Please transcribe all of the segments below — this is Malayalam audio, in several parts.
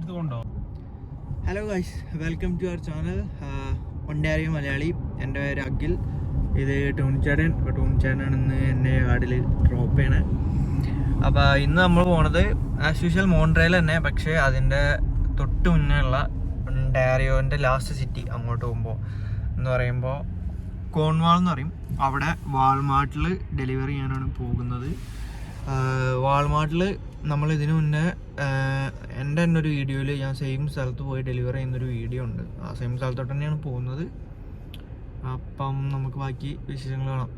Hello guys, welcome to our channel Ontario Malayali. എൻ്റെ പേര് അഖിൽ. ഇത് ടൂണിച്ചാടൻ. ഇപ്പോൾ ടൂണിച്ചാടനാണ് ഇന്ന് എന്നെ കാർഡിൽ ഡ്രോപ്പ് ചെയ്യണേ. അപ്പോൾ ഇന്ന് നമ്മൾ പോണത് ആസ് യൂഷ്വൽ മോൺട്രയിൽ തന്നെ, പക്ഷേ അതിൻ്റെ തൊട്ട് മുന്നേ ഉള്ള ഒണ്ടാരിയോൻ്റെ ലാസ്റ്റ് സിറ്റി അങ്ങോട്ട് പോകുമ്പോൾ എന്ന് പറയുമ്പോൾ കോൺവാൾ എന്ന് പറയും. അവിടെ വാൾമാർട്ടിൽ ഡെലിവറി ചെയ്യാനാണ് പോകുന്നത്. വാൾമാർട്ടിൽ നമ്മൾ ഇതിനു മുന്നേ എൻ്റെ തന്നെ ഒരു വീഡിയോയിൽ ഞാൻ സെയിം സ്ഥലത്ത് പോയി ഡെലിവറി ചെയ്യുന്നൊരു വീഡിയോ ഉണ്ട്. ആ സെയിം സ്ഥലത്തോട്ട് തന്നെയാണ് പോകുന്നത്. അപ്പം നമുക്ക് ബാക്കി വിശേഷങ്ങൾ കാണാം.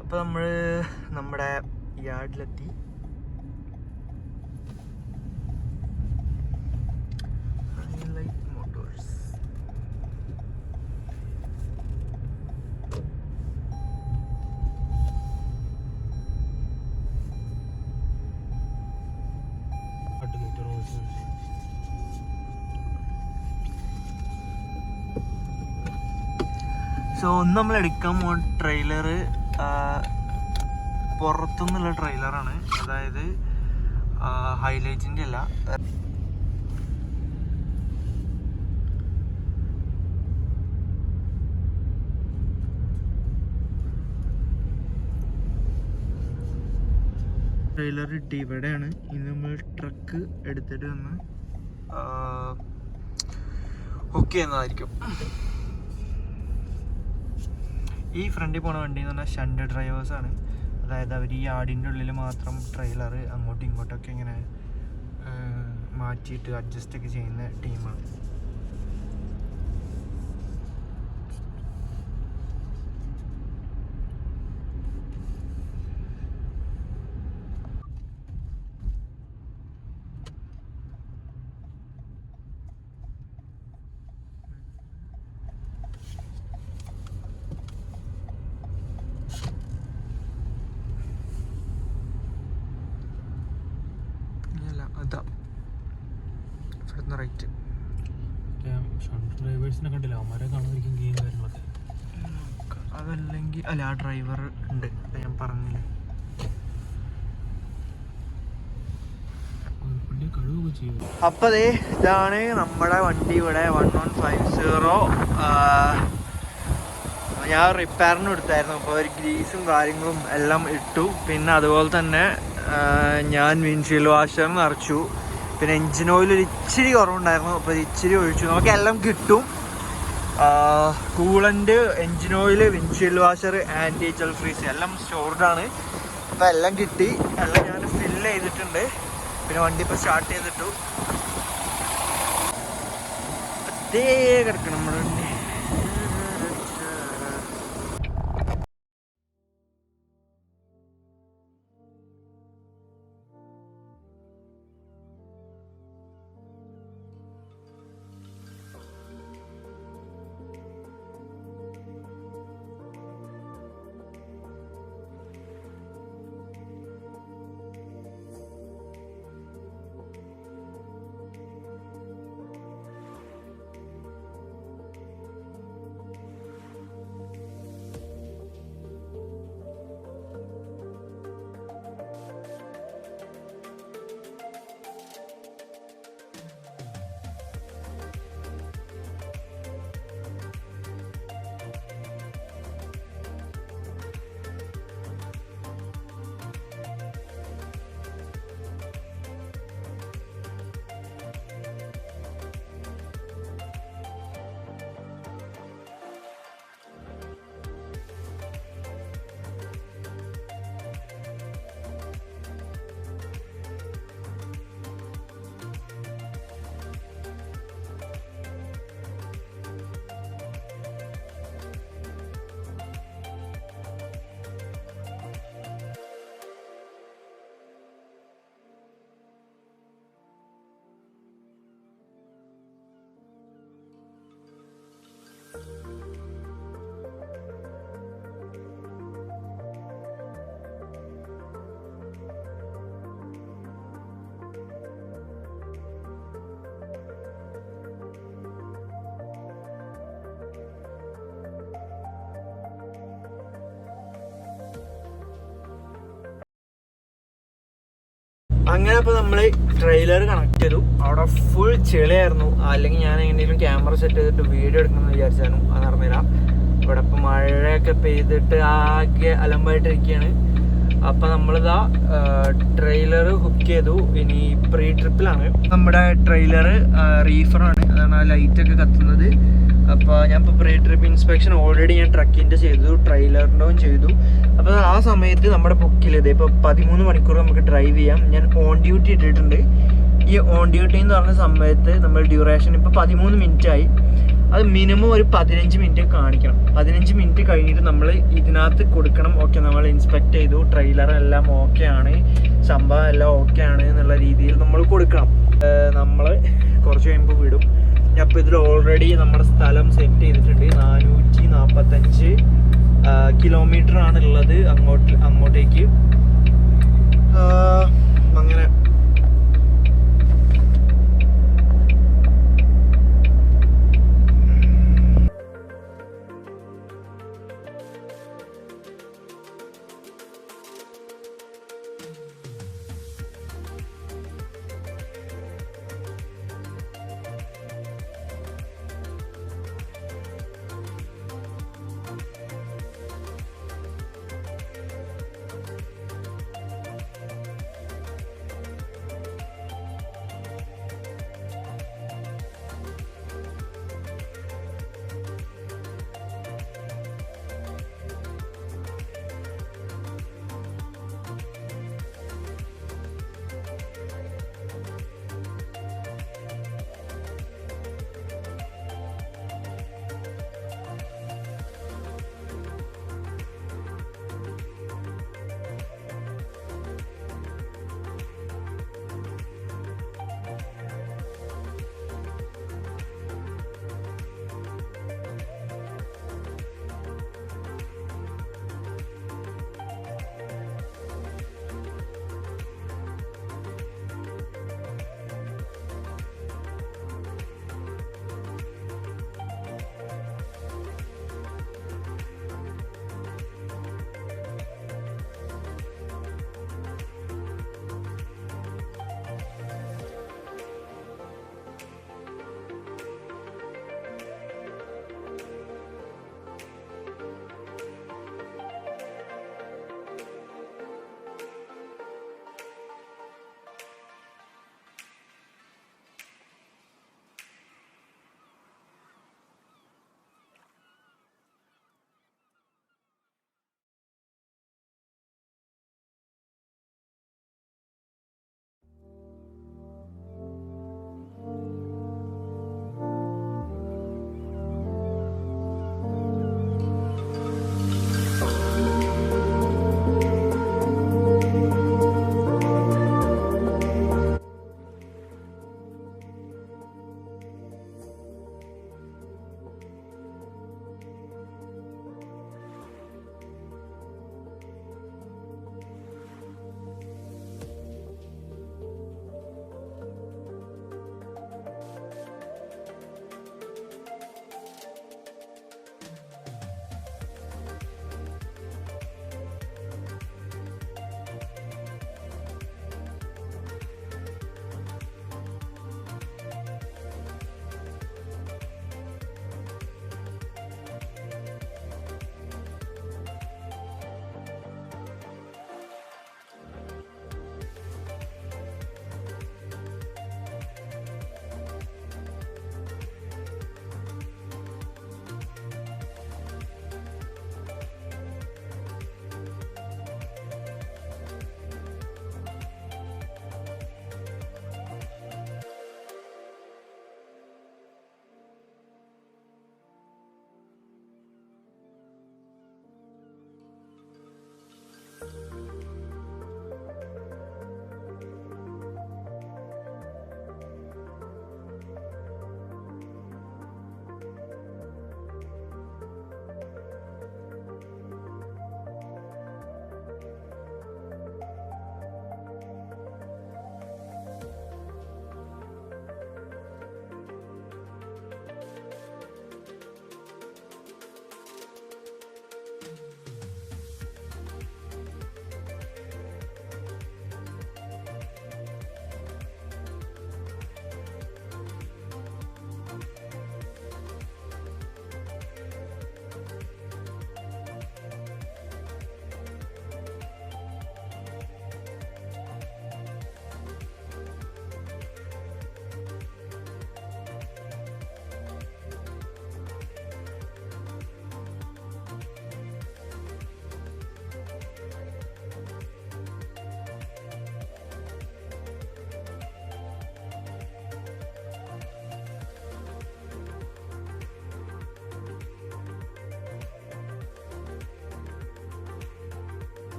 അപ്പോൾ നമ്മൾ നമ്മുടെ യാർഡിലെത്തി. മോട്ടോഴ്സ്. സോ ഒന്ന് നമ്മൾ എടുക്കാൻ പോകുന്ന ട്രെയിലർ പുറത്തുനിന്നുള്ള ട്രെയിലറാണ്. അതായത് ഹൈലൈറ്റിൻ്റെ അല്ല. ട്രെയിലർ ഇട്ട് ഇവിടെയാണ്. ഇന്ന് നമ്മൾ ട്രക്ക് എടുത്തിട്ട് വന്ന് ഓക്കെ എന്നതായിരിക്കും. ഈ ഫ്രണ്ടിൽ പോണ വണ്ടി എന്ന് പറഞ്ഞാൽ ഷണ്ട് ഡ്രൈവേഴ്സാണ്. അതായത് അവർ ഈ യാർഡിൻ്റെ ഉള്ളിൽ മാത്രം ട്രെയിലർ അങ്ങോട്ടും ഇങ്ങോട്ടൊക്കെ ഇങ്ങനെ മാറ്റിയിട്ട് അഡ്ജസ്റ്റ് ഒക്കെ ചെയ്യുന്ന ടീമാണ്. അതാ ഇവിടുന്ന് റൈറ്റ്. ഡ്രൈവേഴ്സിനെ കണ്ടില്ല, അവന്മാരെ കാണുമായിരിക്കും ഗെയിം കാര്യങ്ങളൊക്കെ. അതല്ലെങ്കിൽ അല്ല, ആ ഡ്രൈവർ ഉണ്ട്, ഞാൻ പറഞ്ഞില്ലേ. അപ്പം അതേ ഇതാണ് നമ്മുടെ വണ്ടി. ഇവിടെ 1150 ഞാൻ റിപ്പയറിന് എടുത്തായിരുന്നു. അപ്പോൾ ഒരു ഗ്രീസും കാര്യങ്ങളും എല്ലാം ഇട്ടു. പിന്നെ അതുപോലെ തന്നെ ഞാൻ വിൻഷീൽഡ് വാഷർ നിറച്ചു. പിന്നെ എൻജിൻ ഓയിൽ ഒരു ഇച്ചിരി കുറവുണ്ടായിരുന്നു, അപ്പോൾ ഇച്ചിരി ഒഴിച്ചു. നമുക്ക് എല്ലാം കിട്ടും. Coolant, engine oil, windshield washer, anti gel freeze എല്ലാം സ്റ്റോർഡാണ്. അപ്പോൾ എല്ലാം കിട്ടി. എല്ലാം ഞാൻ ഫില്ല് ചെയ്തിട്ടുണ്ട്. പിന്നെ വണ്ടി ഇപ്പോൾ സ്റ്റാർട്ട് ചെയ്തിട്ടു. അതേ കിടക്കണം നമ്മുടെ വണ്ടി. അങ്ങനെ അപ്പോൾ നമ്മൾ ട്രെയിലർ കണക്ട് ചെയ്തു. അവിടെ ഫുൾ ചെളിയായിരുന്നു. അല്ലെങ്കിൽ ഞാൻ എങ്ങനെയും ക്യാമറ സെറ്റ് ചെയ്തിട്ട് വീഡിയോ എടുക്കണമെന്ന് വിചാരിച്ചായിരുന്നു. അത് നടന്നില്ല. ഇവിടെ ഇപ്പം മഴയൊക്കെ പെയ്തിട്ട് ആകെ അലമ്പായിട്ടിരിക്കുകയാണ്. അപ്പം നമ്മളിതാ ട്രെയിലർ ഹുക്ക് ചെയ്തു. ഇനി പ്രീ ട്രിപ്പിലാണ്. നമ്മുടെ ട്രെയിലർ റീഫറാണ്, അതാണ് ആ ലൈറ്റൊക്കെ കത്തുന്നത്. അപ്പോൾ ഞാൻ ഇപ്പോൾ പ്രീ ട്രിപ്പ് ഇൻസ്പെക്ഷൻ ഓൾറെഡി ഞാൻ ട്രക്കിൻ്റെ ചെയ്തു, ട്രെയിലറിൻ്റെയും ചെയ്തു. അപ്പോൾ ആ സമയത്ത് നമ്മുടെ ബുക്കിൽ ഇത് ഇപ്പോൾ 13 മണിക്കൂർ നമുക്ക് ഡ്രൈവ് ചെയ്യാം. ഞാൻ ഓൺ ഡ്യൂട്ടി ഇട്ടിട്ടുണ്ട്. ഈ ഓൺ ഡ്യൂട്ടി എന്ന് പറഞ്ഞ സമയത്ത് നമ്മൾ ഡ്യൂറേഷൻ ഇപ്പോൾ 13 മിനിറ്റ് ആയി. അത് മിനിമം ഒരു 15 മിനിറ്റ് കാണിക്കണം. 15 മിനിറ്റ് കഴിഞ്ഞിട്ട് നമ്മൾ ഇതിനകത്ത് കൊടുക്കണം. ഓക്കെ, നമ്മൾ ഇൻസ്പെക്ട് ചെയ്തു, ട്രെയിലർ എല്ലാം ഓക്കെ ആണ്, സംഭവം എല്ലാം ഓക്കെ ആണ് എന്നുള്ള രീതിയിൽ നമ്മൾ കൊടുക്കണം. നമ്മൾ കുറച്ച് കഴിയുമ്പോൾ വിടും. അപ്പോൾ ഇതിൽ ഓൾറെഡി നമ്മുടെ സ്ഥലം സെറ്റ് ചെയ്തിട്ടുണ്ട്. 445 കിലോമീറ്റർ ആണുള്ളത് അങ്ങോട്ടേക്ക്. അങ്ങനെ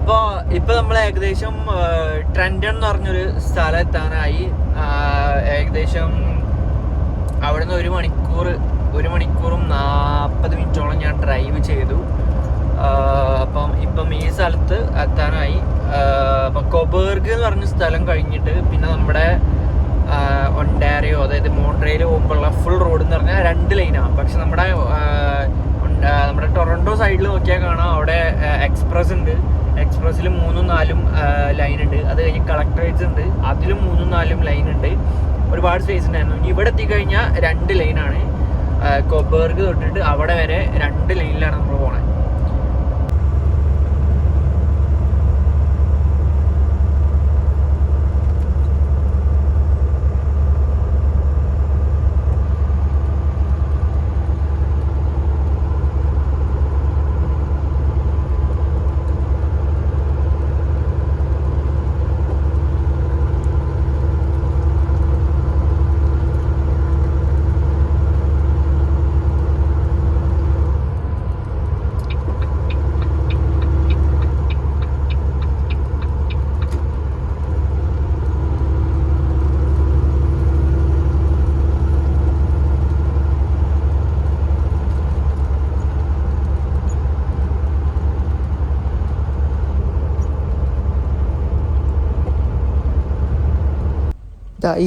അപ്പോൾ ഇപ്പോൾ നമ്മൾ ഏകദേശം ട്രെൻഡൺ എന്ന് പറഞ്ഞൊരു സ്ഥലം എത്താനായി. ഏകദേശം അവിടുന്ന് 1 മണിക്കൂറും 40 മിനിറ്റോളം ഞാൻ ഡ്രൈവ് ചെയ്തു. ഇപ്പം ഈ സ്ഥലത്ത് എത്താനായി. അപ്പം കൊബേർഗ് എന്ന് പറഞ്ഞ സ്ഥലം കഴിഞ്ഞിട്ട് പിന്നെ നമ്മുടെ ഒണ്ടാരിയോ, അതായത് മോൺട്രിയൽ പോകുമ്പോഴുള്ള ഫുൾ റോഡ് എന്ന് പറഞ്ഞാൽ 2 ലൈനാണ്. പക്ഷെ നമ്മുടെ ടൊറൻറ്റോ സൈഡിൽ നോക്കിയാൽ കാണാം അവിടെ എക്സ്പ്രസ് ഉണ്ട്. എക്സ്പ്രസ്സിൽ 3ഉം 4ഉം ലൈൻ ഉണ്ട്. അത് കഴിഞ്ഞ് കളക്ടറേറ്റ്സ് ഉണ്ട്, അതിലും 3ഉം 4ഉം ലൈൻ ഉണ്ട്. ഒരുപാട് സ്പേസ് ഉണ്ടായിരുന്നു. ഇനി ഇവിടെ എത്തിക്കഴിഞ്ഞാൽ 2 ലൈനാണ്. കൊബേർഗ് തൊട്ടിട്ട് അവിടെ വരെ 2 ലൈനിലാണ് നമ്മൾ പോണത്.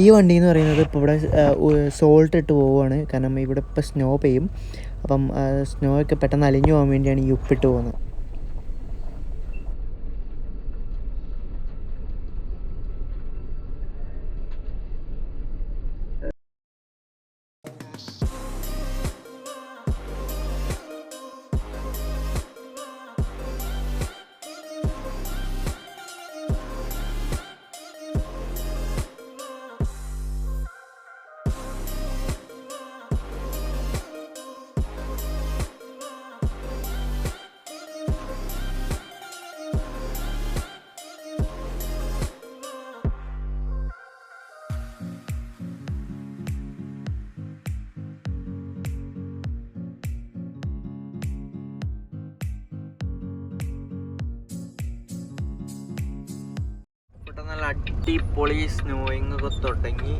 ഈ വണ്ടി എന്ന് പറയുന്നത് ഇപ്പോൾ ഇവിടെ സോൾട്ട് ഇട്ട് പോവുകയാണ്. കാരണം ഇവിടെ ഇപ്പോൾ സ്നോ പെയ്യും. അപ്പം സ്നോ ഒക്കെ പെട്ടെന്ന് അലിഞ്ഞു പോകാൻ വേണ്ടിയാണ് ഈ ഉപ്പിട്ട് പോകുന്നത്. നല്ല അടിപൊളി സ്നോയിങ് ഒക്കെ തുടങ്ങി.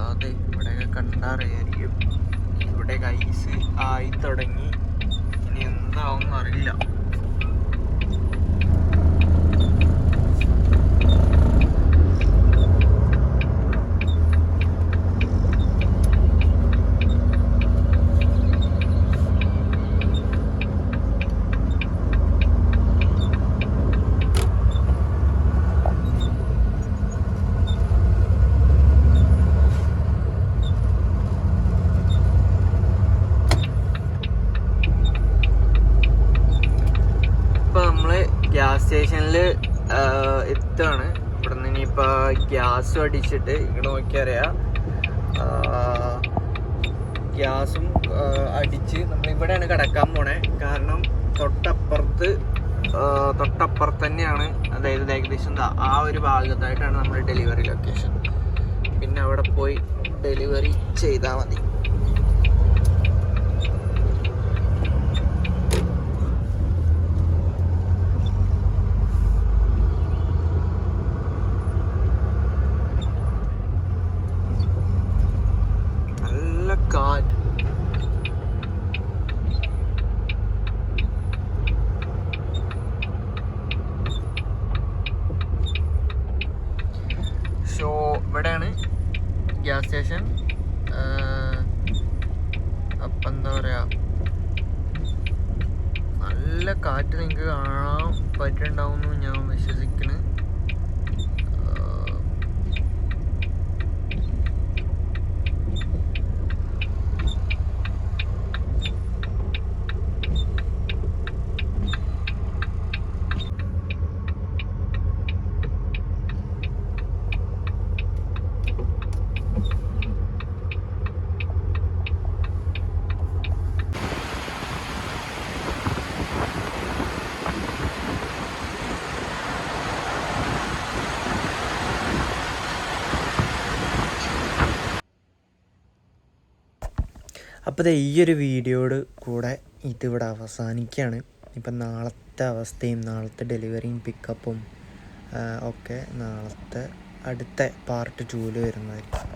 അതെ, ഇവിടെയൊക്കെ കണ്ടറിയായിരിക്കും. ഇവിടെയൊക്കെ ഐസ് ആയി തുടങ്ങി. ഇനി എന്താവും അറിയില്ല. ഗ്യാസ് സ്റ്റേഷനിൽ എത്തുകയാണ്. ഇവിടെ നിന്ന് ഇനിയിപ്പോൾ ഗ്യാസും അടിച്ചിട്ട് ഇവിടെ നോക്കിയറിയാം. ഗ്യാസും അടിച്ച് നമ്മളിവിടെയാണ് കിടക്കാൻ പോണേ. കാരണം തൊട്ടപ്പുറത്ത് തന്നെയാണ്, അതായത് ഏകദേശം ആ ഒരു ഭാഗത്തായിട്ടാണ് നമ്മുടെ ഡെലിവറി ലൊക്കേഷൻ. പിന്നെ അവിടെ പോയി ഡെലിവറി ചെയ്താൽ മതി. ഇവിടെയാണ് ഗ്യാസ് സ്റ്റേഷൻ. അപ്പം എന്താ പറയുക, നല്ല കാറ്റ് നിങ്ങൾക്ക് കാണാൻ പറ്റുന്നുണ്ടാവുമെന്ന് ഞാൻ വിശ്വസിക്കുന്നു. അപ്പോൾ ഈ ഒരു വീഡിയോയോട് കൂടെ ഇതിവിടെ അവസാനിക്കുകയാണ്. ഇപ്പം നാളത്തെ അവസ്ഥയും നാളത്തെ ഡെലിവറിയും പിക്കപ്പും ഒക്കെ നാളത്തെ അടുത്ത പാർട്ട് 2 വരുന്നതായിരിക്കും.